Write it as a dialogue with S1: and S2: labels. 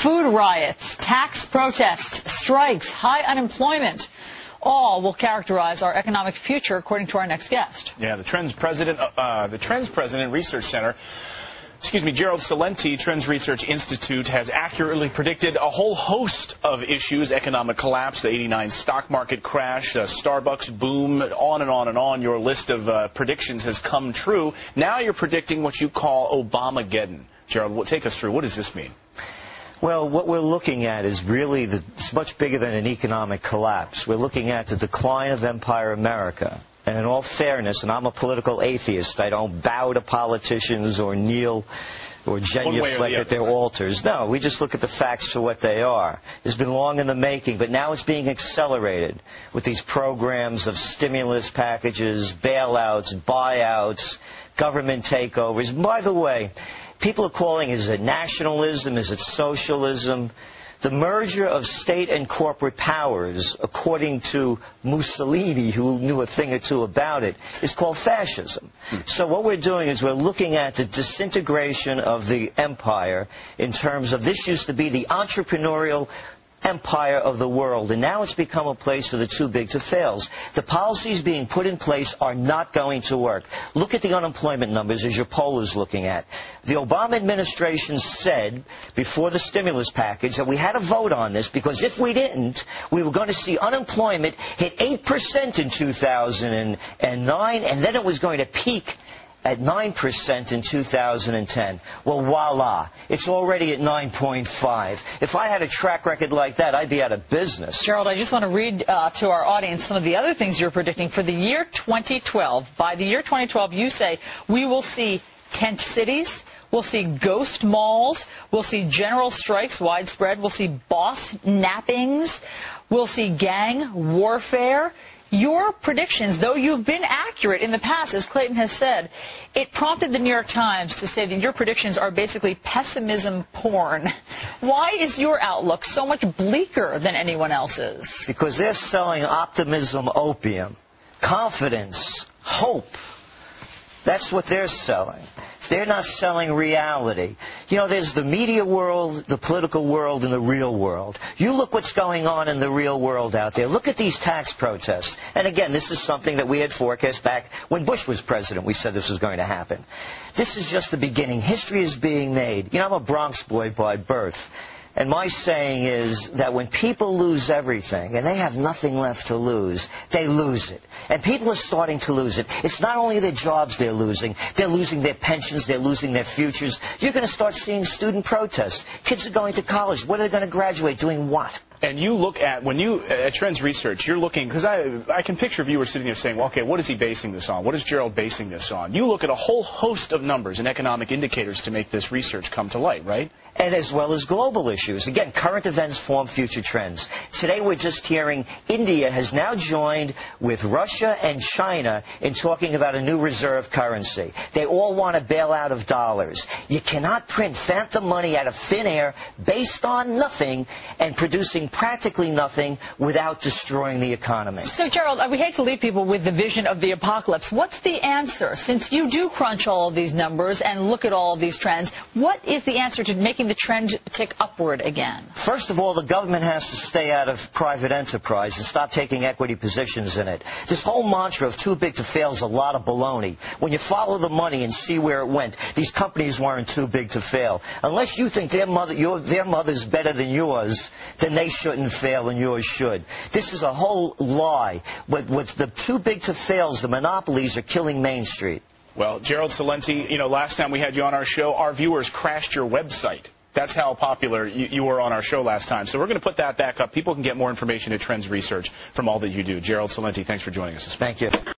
S1: Food riots, tax protests, strikes, high unemployment. All will characterize our economic future, according to our next guest.
S2: Yeah, the Trends President Research Center, Gerald Celente, Trends Research Institute, has accurately predicted a whole host of issues: economic collapse, the '89 stock market crash, the Starbucks boom, on and on and on. Your list of predictions has come true. Now you're predicting what you call Obamageddon. Gerald, take us through. What does this mean?
S3: Well, what we're looking at is really it's much bigger than an economic collapse. We're looking at the decline of Empire America. And in all fairness, and I'm a political atheist, I don't bow to politicians or kneel or genuflect at their altars. No, we just look at the facts for what they are. It's been long in the making, but now it's being accelerated with these programs of stimulus packages, bailouts, buyouts, government takeovers. By the way, people are calling it, is it nationalism? Is it socialism? The merger of state and corporate powers, according to Mussolini, who knew a thing or two about it, is called fascism. So what we're doing is we're looking at the disintegration of the empire in terms of this used to be the entrepreneurial empire of the world, and now it's become a place for the too big to fails. The policies being put in place are not going to work. Look at the unemployment numbers as your poll is looking at. The Obama administration said before the stimulus package that we had to vote on this because if we didn't, we were going to see unemployment hit 8% in 2009, and then it was going to peak at 9% in 2010. Well, voila. It's already at 9.5. If I had a track record like that, I'd be out of business.
S1: Gerald, I just want to read to our audience some of the other things you're predicting for the year 2012. By the year 2012, you say we will see tent cities, we'll see ghost malls, we'll see general strikes widespread, we'll see boss nappings, we'll see gang warfare. Your predictions, though you've been accurate in the past, as Clayton has said, it prompted the New York Times to say that your predictions are basically pessimism porn. Why is your outlook so much bleaker than anyone else's?
S3: Because they're selling optimism opium, confidence, hope. That's what they're selling. They're not selling reality. You know, there's the media world, the political world, and the real world. You look what's going on in the real world out there. Look at these tax protests. And again, this is something that we had forecast back when Bush was president. We said this was going to happen. This is just the beginning. History is being made. You know, I'm a Bronx boy by birth. And my saying is that when people lose everything and they have nothing left to lose, they lose it. And people are starting to lose it. It's not only their jobs they're losing their pensions, they're losing their futures. You're going to start seeing student protests. Kids are going to college. What are they going to graduate? Doing what?
S2: And you look at, when you, at Trends Research, you're looking, because I can picture viewers sitting there saying, well, okay, what is he basing this on? What is Gerald basing this on? You look at a whole host of numbers and economic indicators to make this research come to light, right?
S3: And as well as global issues. Again, current events form future trends. Today we're just hearing India has now joined with Russia and China in talking about a new reserve currency. They all want a bailout of dollars. You cannot print phantom money out of thin air based on nothing and producing practically nothing without destroying the economy.
S1: So, Gerald, we hate to leave people with the vision of the apocalypse. What's the answer? Since you do crunch all of these numbers and look at all of these trends, what is the answer to making the trend tick upward again?
S3: First of all, the government has to stay out of private enterprise and stop taking equity positions in it. This whole mantra of too big to fail is a lot of baloney. When you follow the money and see where it went, these companies weren't too big to fail. Unless you think their mother's better than yours, then they shouldn't fail and yours should. This is a whole lie. What's the too big to fails, the monopolies are killing Main Street.
S2: Well, Gerald Celente, you know, last time we had you on our show, our viewers crashed your website. That's how popular you were on our show last time. So we're going to put that back up. People can get more information at Trends Research from all that you do. Gerald Celente, thanks for joining us this morning.
S3: Thank you.